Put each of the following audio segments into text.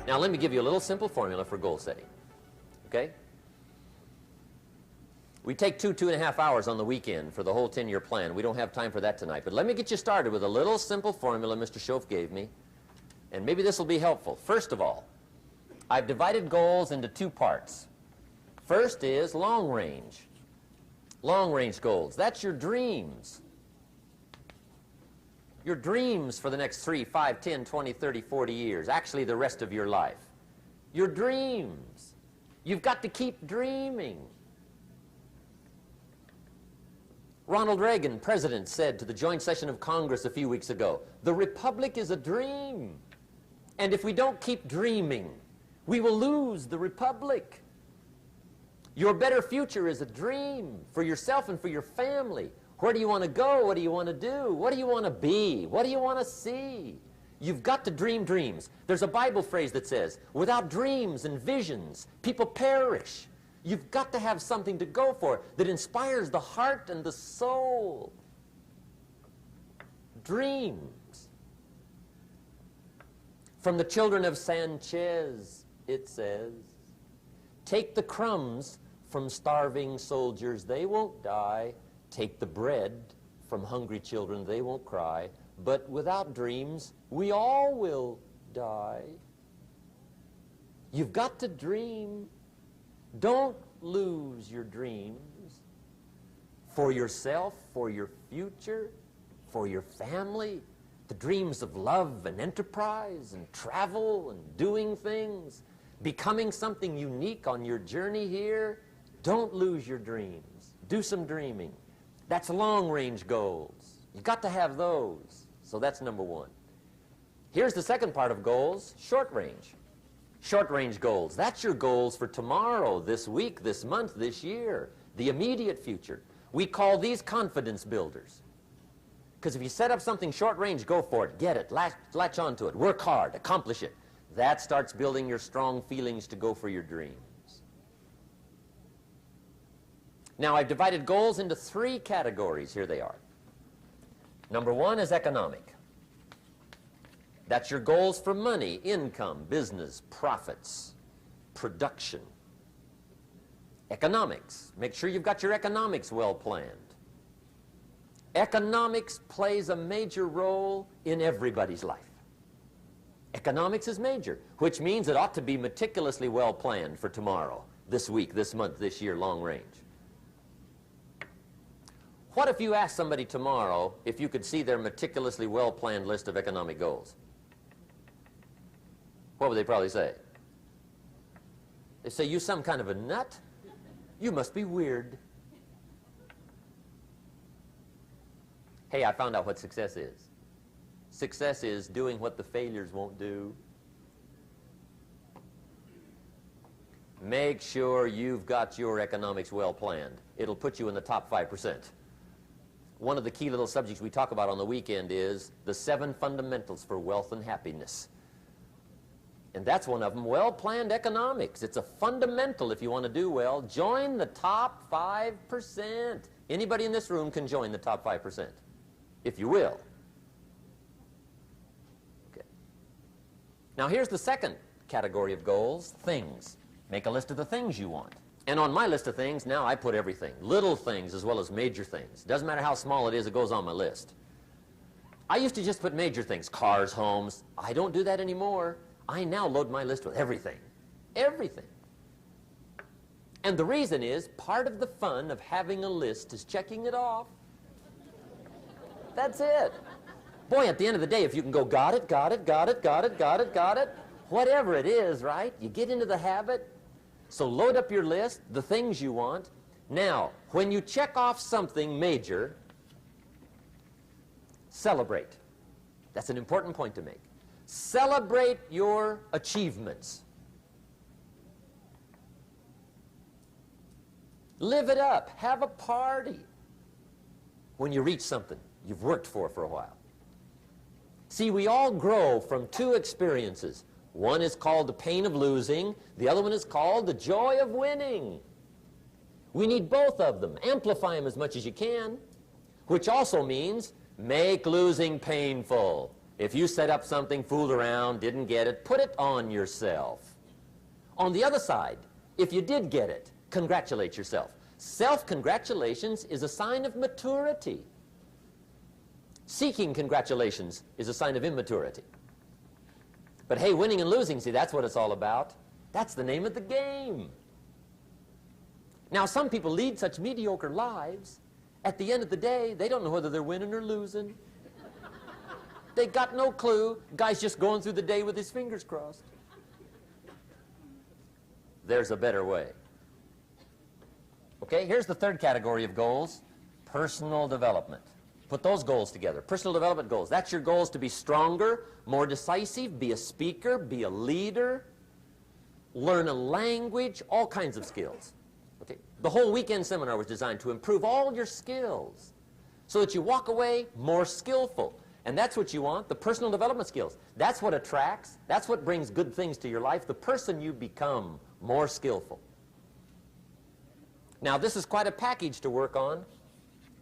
Now let me give you a little simple formula for goal setting. Okay? We take 2.5 hours on the weekend for the whole 10-year plan. We don't have time for that tonight. But let me get you started with a little simple formula Mr. Schoaf gave me. And maybe this will be helpful. First of all, I've divided goals into two parts. First is long range. Long range goals. That's your dreams. Your dreams for the next 3, 5, 10, 20, 30, 40 years. Actually, the rest of your life. Your dreams. You've got to keep dreaming. Ronald Reagan, president, said to the joint session of Congress a few weeks ago, "The republic is a dream. And if we don't keep dreaming, we will lose the republic." Your better future is a dream for yourself and for your family. Where do you want to go? What do you want to do? What do you want to be? What do you want to see? You've got to dream dreams. There's a Bible phrase that says, without dreams and visions, people perish. You've got to have something to go for that inspires the heart and the soul. Dreams. From the children of Sanchez, it says, take the crumbs from starving soldiers, they won't die. Take the bread from hungry children, they won't cry. But without dreams, we all will die. You've got to dream. Don't lose your dreams for yourself, for your future, for your family. The dreams of love and enterprise and travel and doing things, becoming something unique on your journey here. Don't lose your dreams. Do some dreaming. That's long-range goals. You've got to have those. So that's number one. Here's the second part of goals, short range. Short-range goals. That's your goals for tomorrow, this week, this month, this year, the immediate future. We call these confidence builders. Because if you set up something short-range, go for it, get it, latch onto it, work hard, accomplish it. That starts building your strong feelings to go for your dreams. Now, I've divided goals into 3 categories. Here they are. Number 1 is economic. That's your goals for money, income, business, profits, production. Economics. Make sure you've got your economics well planned. Economics plays a major role in everybody's life. Economics is major, which means it ought to be meticulously well planned for tomorrow, this week, this month, this year, long range. What if you asked somebody tomorrow if you could see their meticulously well-planned list of economic goals? What would they probably say? They say, you some kind of a nut? You must be weird. Hey, I found out what success is. Success is doing what the failures won't do. Make sure you've got your economics well planned. It'll put you in the top 5%. One of the key little subjects we talk about on the weekend is the 7 fundamentals for wealth and happiness. And that's one of them, well-planned economics. It's a fundamental if you want to do well. Join the top 5%. Anybody in this room can join the top 5%, if you will. Okay. Now here's the second category of goals, things. Make a list of the things you want. And on my list of things, now I put everything. Little things as well as major things. Doesn't matter how small it is, it goes on my list. I used to just put major things, cars, homes. I don't do that anymore. I now load my list with everything. Everything. And the reason is, part of the fun of having a list is checking it off. That's it. Boy, at the end of the day, if you can go, got it, got it, got it, got it, got it, got it, whatever it is, right? You get into the habit. So load up your list, the things you want. Now, when you check off something major, celebrate. That's an important point to make. Celebrate your achievements. Live it up. Have a party when you reach something you've worked for a while. See, we all grow from 2 experiences. One is called the pain of losing. The other one is called the joy of winning. We need both of them. Amplify them as much as you can, which also means make losing painful. If you set up something, fooled around, didn't get it, put it on yourself. On the other side, if you did get it, congratulate yourself. Self-congratulations is a sign of maturity. Seeking congratulations is a sign of immaturity. But hey, winning and losing, see, that's what it's all about. That's the name of the game. Now, some people lead such mediocre lives, at the end of the day, they don't know whether they're winning or losing. They got no clue. Guy's just going through the day with his fingers crossed. There's a better way. Okay, here's the third category of goals, personal development. Put those goals together. Personal development goals. That's your goals to be stronger, more decisive, be a speaker, be a leader, learn a language, all kinds of skills. Okay? The whole weekend seminar was designed to improve all your skills so that you walk away more skillful. And that's what you want, the personal development skills. That's what attracts, that's what brings good things to your life, the person you become more skillful. Now, this is quite a package to work on.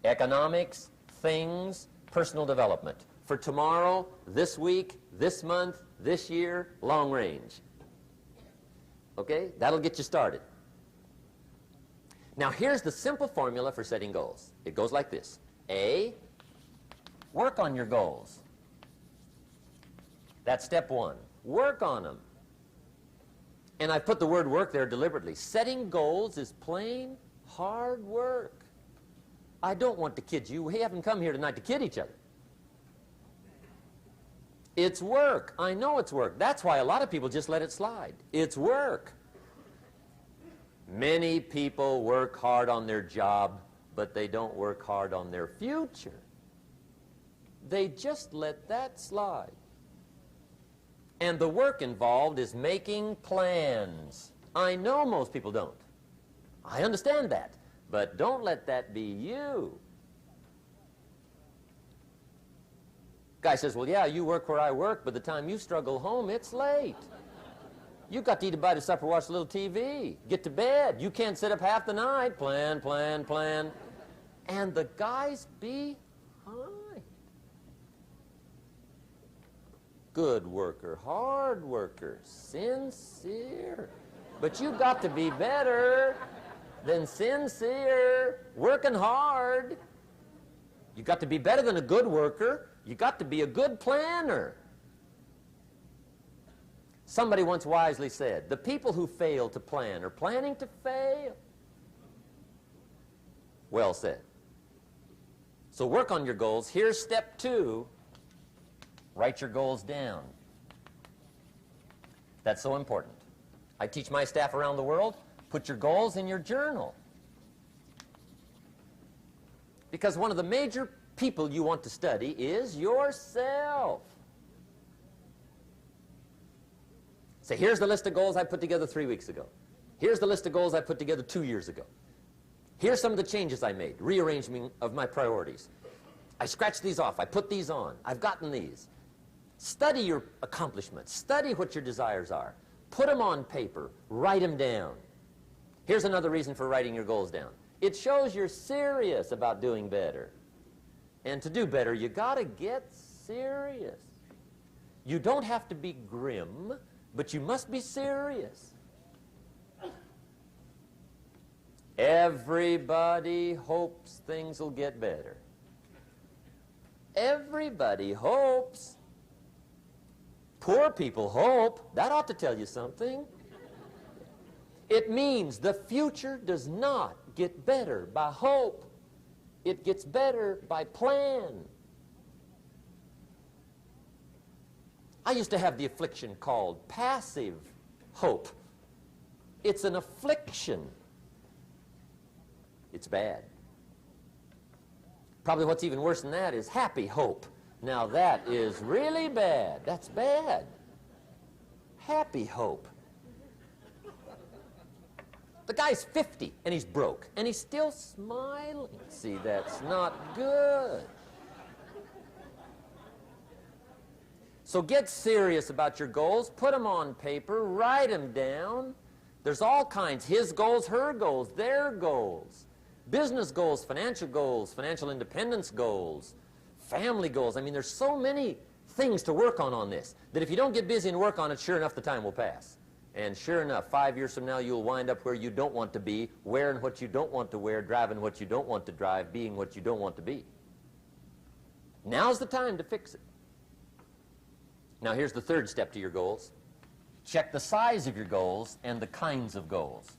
Economics, things, personal development. For tomorrow, this week, this month, this year, long range. Okay? That'll get you started. Now, here's the simple formula for setting goals. It goes like this. A, work on your goals. That's step one. Work on them. And I put the word work there deliberately. Setting goals is plain hard work. I don't want to kid you. We haven't come here tonight to kid each other. It's work. I know it's work. That's why a lot of people just let it slide. It's work. Many people work hard on their job, but they don't work hard on their future. They just let that slide. And the work involved is making plans. I know most people don't. I understand that. But don't let that be you. Guy says, well, yeah, you work where I work, but the time you struggle home, it's late. You've got to eat a bite of supper, watch a little TV, get to bed. You can't sit up half the night. Plan, plan, plan. And the guy's behind. Good worker, hard worker, sincere. But you've got to be better than sincere, working hard. You've got to be better than a good worker. You've got to be a good planner. Somebody once wisely said, the people who fail to plan are planning to fail. Well said. So work on your goals. Here's step two. Write your goals down. That's so important. I teach my staff around the world, put your goals in your journal. Because one of the major people you want to study is yourself. So here's the list of goals I put together 3 weeks ago. Here's the list of goals I put together 2 years ago. Here's some of the changes I made, rearrangement of my priorities. I scratched these off. I put these on. I've gotten these. Study your accomplishments. Study what your desires are. Put them on paper. Write them down. Here's another reason for writing your goals down. It shows you're serious about doing better. And to do better, you got to get serious. You don't have to be grim, but you must be serious. Everybody hopes things will get better. Everybody hopes. Poor people hope. That ought to tell you something. It means the future does not get better by hope. It gets better by plan. I used to have the affliction called passive hope. It's an affliction. It's bad. Probably what's even worse than that is happy hope. Now that is really bad. That's bad. Happy hope. The guy's 50 and he's broke and he's still smiling. See, that's not good. So get serious about your goals. Put them on paper. Write them down. There's all kinds. His goals, her goals, their goals. Business goals, financial independence goals, family goals. I mean, there's so many things to work on this, that if you don't get busy and work on it, sure enough, the time will pass. And sure enough, 5 years from now, you'll wind up where you don't want to be, wearing what you don't want to wear, driving what you don't want to drive, being what you don't want to be. Now's the time to fix it. Now, here's the third step to your goals. Check the size of your goals and the kinds of goals.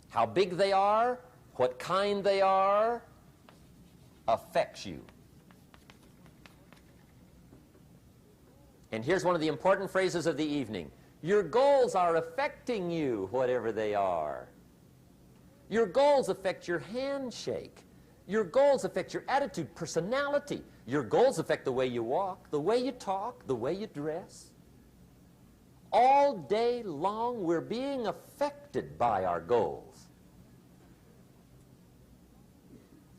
How big they are, what kind they are, affects you. And here's one of the important phrases of the evening. Your goals are affecting you, whatever they are. Your goals affect your handshake. Your goals affect your attitude, personality. Your goals affect the way you walk, the way you talk, the way you dress. All day long, we're being affected by our goals.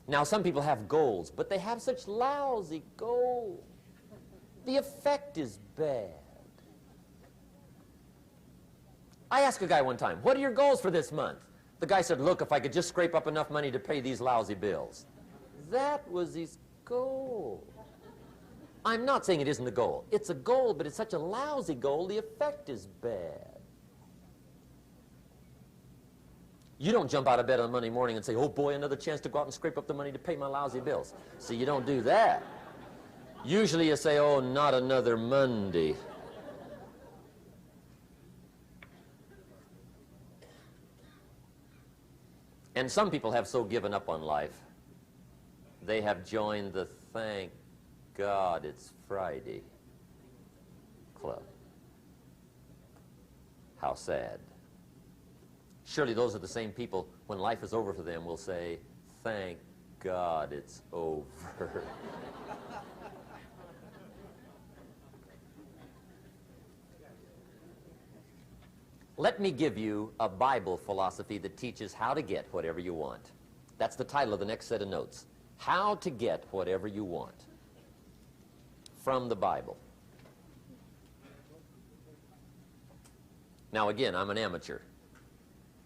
Now, some people have goals, but they have such lousy goals. The effect is bad. I asked a guy one time, what are your goals for this month? The guy said, look, if I could just scrape up enough money to pay these lousy bills. That was his goal. I'm not saying it isn't a goal. It's a goal, but it's such a lousy goal, the effect is bad. You don't jump out of bed on Monday morning and say, oh boy, another chance to go out and scrape up the money to pay my lousy bills. See, you don't do that. Usually you say, oh, not another Monday. And some people have so given up on life, they have joined the thank God it's Friday club. How sad. Surely those are the same people, when life is over for them, will say, thank God it's over. Let me give you a Bible philosophy that teaches how to get whatever you want. That's the title of the next set of notes. How to get whatever you want. From the Bible. Now again, I'm an amateur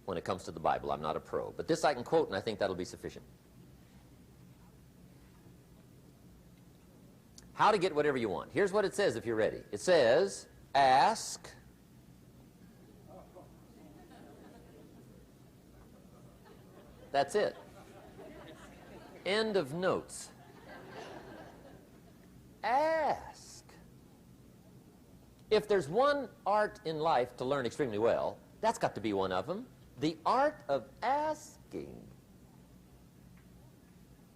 when it comes to the Bible. I'm not a pro. But this I can quote, and I think that'll be sufficient. How to get whatever you want. Here's what it says if you're ready. It says, ask. That's it. End of notes. Ask. If there's one art in life to learn extremely well, that's got to be one of them. The art of asking.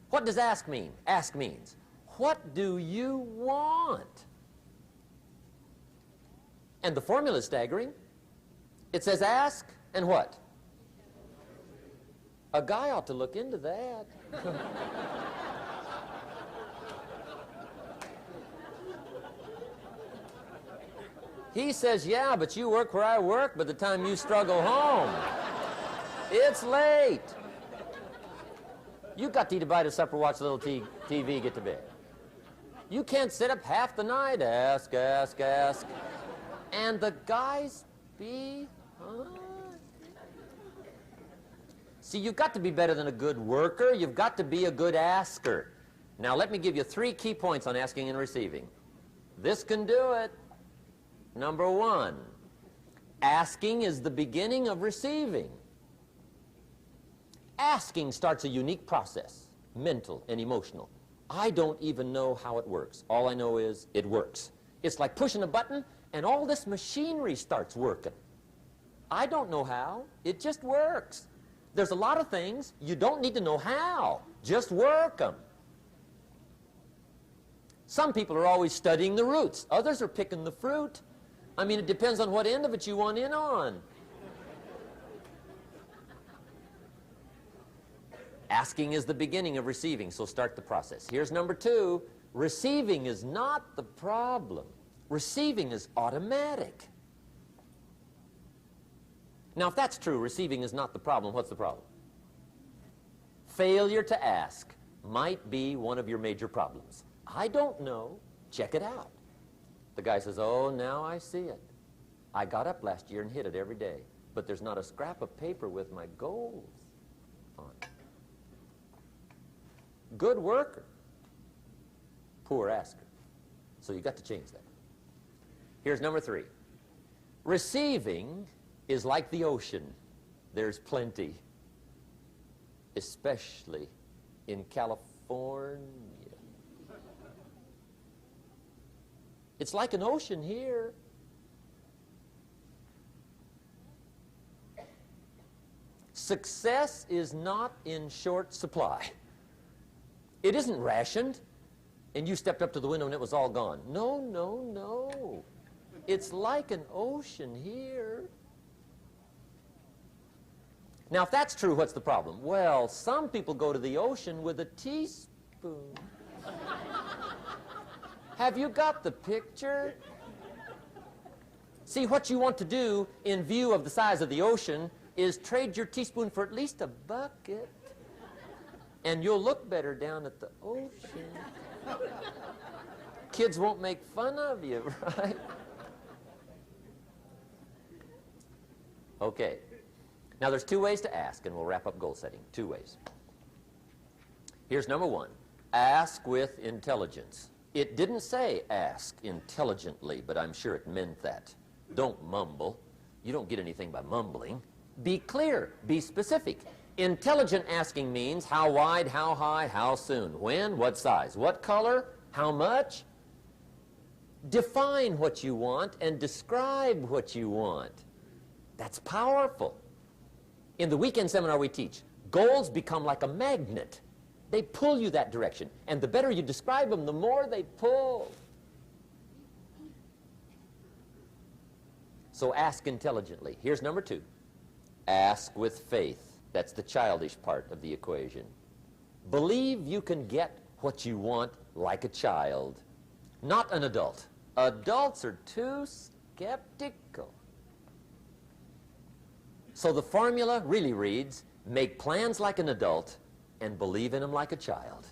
What does ask mean? Ask means, what do you want? And the formula is staggering. It says ask and what? A guy ought to look into that. He says, yeah, but you work where I work. By the time you struggle home, it's late. You got to eat a bite of supper, watch a little TV, get to bed. You can't sit up half the night. Ask, ask, ask. And the guys be... See, you've got to be better than a good worker. You've got to be a good asker. Now, let me give you 3 key points on asking and receiving. This can do it. Number 1, asking is the beginning of receiving. Asking starts a unique process, mental and emotional. I don't even know how it works. All I know is it works. It's like pushing a button, and all this machinery starts working. I don't know how. It just works. There's a lot of things you don't need to know how. Just work them. Some people are always studying the roots. Others are picking the fruit. I mean, it depends on what end of it you want in on. Asking is the beginning of receiving, so start the process. Here's number 2. Receiving is not the problem. Receiving is automatic. Now, if that's true, receiving is not the problem, what's the problem? Failure to ask might be one of your major problems. I don't know. Check it out. The guy says, oh, now I see it. I got up last year and hit it every day, but there's not a scrap of paper with my goals on it. Good worker, poor asker. So you got to change that. Here's number 3. Receiving is like the ocean. There's plenty, especially in California. It's like an ocean here. Success is not in short supply. It isn't rationed, and you stepped up to the window and it was all gone. No, no, no. It's like an ocean here. Now, if that's true, what's the problem? Well, some people go to the ocean with a teaspoon. Have you got the picture? See, what you want to do in view of the size of the ocean is trade your teaspoon for at least a bucket, and you'll look better down at the ocean. Kids won't make fun of you, right? Okay. Now, there's 2 ways to ask, and we'll wrap up goal setting. 2 ways. Here's number 1. Ask with intelligence. It didn't say ask intelligently, but I'm sure it meant that. Don't mumble. You don't get anything by mumbling. Be clear. Be specific. Intelligent asking means how wide, how high, how soon, when, what size, what color, how much. Define what you want and describe what you want. That's powerful. In the weekend seminar we teach, goals become like a magnet. They pull you that direction. And the better you describe them, the more they pull. So ask intelligently. Here's number 2. Ask with faith. That's the childish part of the equation. Believe you can get what you want like a child, not an adult. Adults are too skeptical. So the formula really reads, make plans like an adult and believe in them like a child.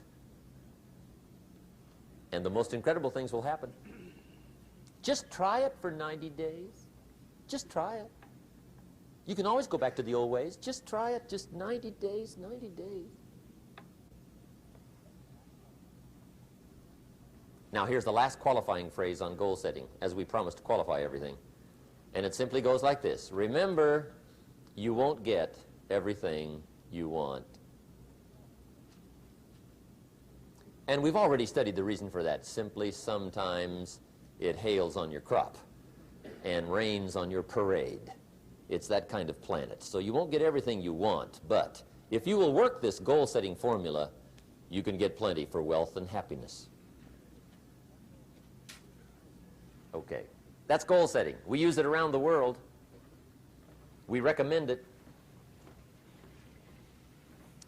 And the most incredible things will happen. Just try it for 90 days. Just try it. You can always go back to the old ways. Just try it. Just 90 days, 90 days. Now, here's the last qualifying phrase on goal setting, as we promised to qualify everything. And it simply goes like this. Remember, you won't get everything you want. And we've already studied the reason for that. Simply, sometimes it hails on your crop and rains on your parade. It's that kind of planet. So you won't get everything you want, but if you will work this goal-setting formula, you can get plenty for wealth and happiness. Okay, that's goal setting. We use it around the world. We recommend it.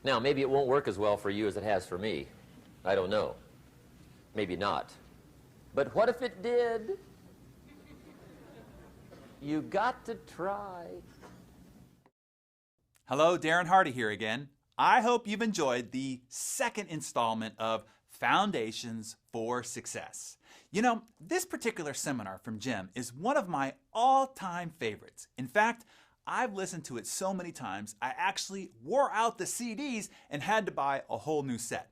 Now, maybe it won't work as well for you as it has for me. I don't know. Maybe not. But what if it did? You got to try. Hello, Darren Hardy here again. I hope you've enjoyed the second installment of Foundations for Success. You know, this particular seminar from Jim is one of my all-time favorites. In fact, I've listened to it so many times, I actually wore out the CDs and had to buy a whole new set.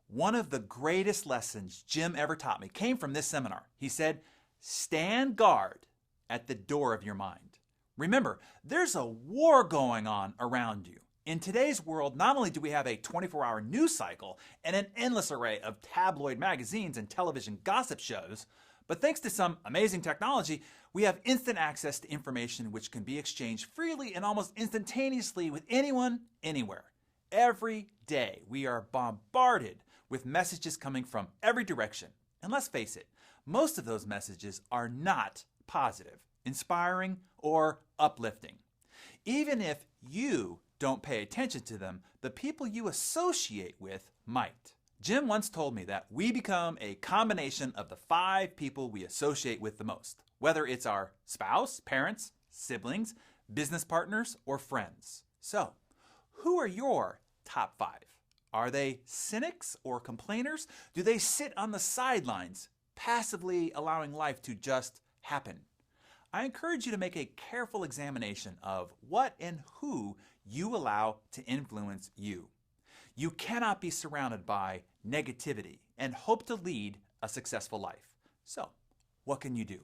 One of the greatest lessons Jim ever taught me came from this seminar. He said, stand guard at the door of your mind. Remember, there's a war going on around you. In today's world, not only do we have a 24-hour news cycle and an endless array of tabloid magazines and television gossip shows, but thanks to some amazing technology, we have instant access to information which can be exchanged freely and almost instantaneously with anyone, anywhere. Every day, we are bombarded with messages coming from every direction. And let's face it, most of those messages are not positive, inspiring, or uplifting. Even if you don't pay attention to them, the people you associate with might. Jim once told me that we become a combination of the 5 people we associate with the most, whether it's our spouse, parents, siblings, business partners, or friends. So, who are your top 5? Are they cynics or complainers? Do they sit on the sidelines, passively allowing life to just happen? I encourage you to make a careful examination of what and who you allow to influence you. You cannot be surrounded by negativity and hope to lead a successful life. So, what can you do?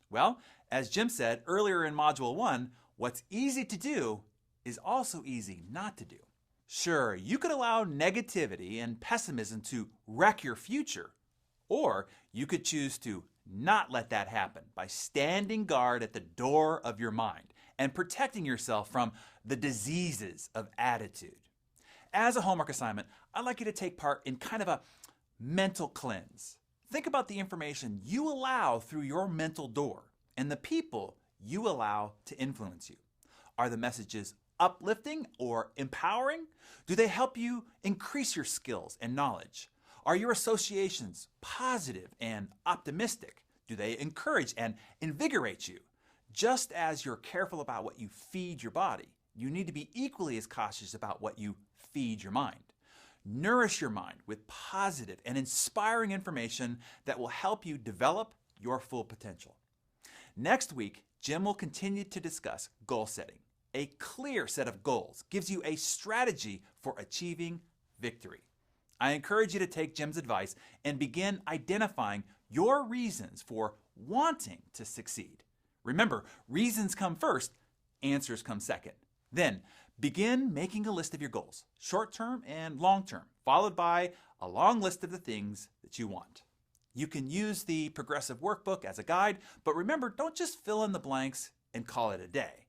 Well, as Jim said earlier in Module 1, what's easy to do is also easy not to do. Sure, you could allow negativity and pessimism to wreck your future, or you could choose to not let that happen by standing guard at the door of your mind and protecting yourself from the diseases of attitude. As a homework assignment, I'd like you to take part in kind of a mental cleanse. Think about the information you allow through your mental door and the people you allow to influence you. Are the messages uplifting or empowering? Do they help you increase your skills and knowledge? Are your associations positive and optimistic? Do they encourage and invigorate you? Just as you're careful about what you feed your body, you need to be equally as cautious about what you feed your mind. Nourish your mind with positive and inspiring information that will help you develop your full potential. Next week, Jim will continue to discuss goal setting. A clear set of goals gives you a strategy for achieving victory. I encourage you to take Jim's advice and begin identifying your reasons for wanting to succeed. Remember, reasons come first, answers come second. Then, begin making a list of your goals, short-term and long-term, followed by a long list of the things that you want. You can use the progressive workbook as a guide, but remember, don't just fill in the blanks and call it a day.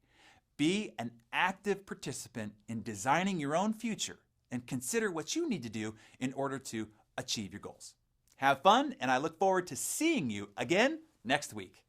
Be an active participant in designing your own future and consider what you need to do in order to achieve your goals. Have fun, and I look forward to seeing you again next week.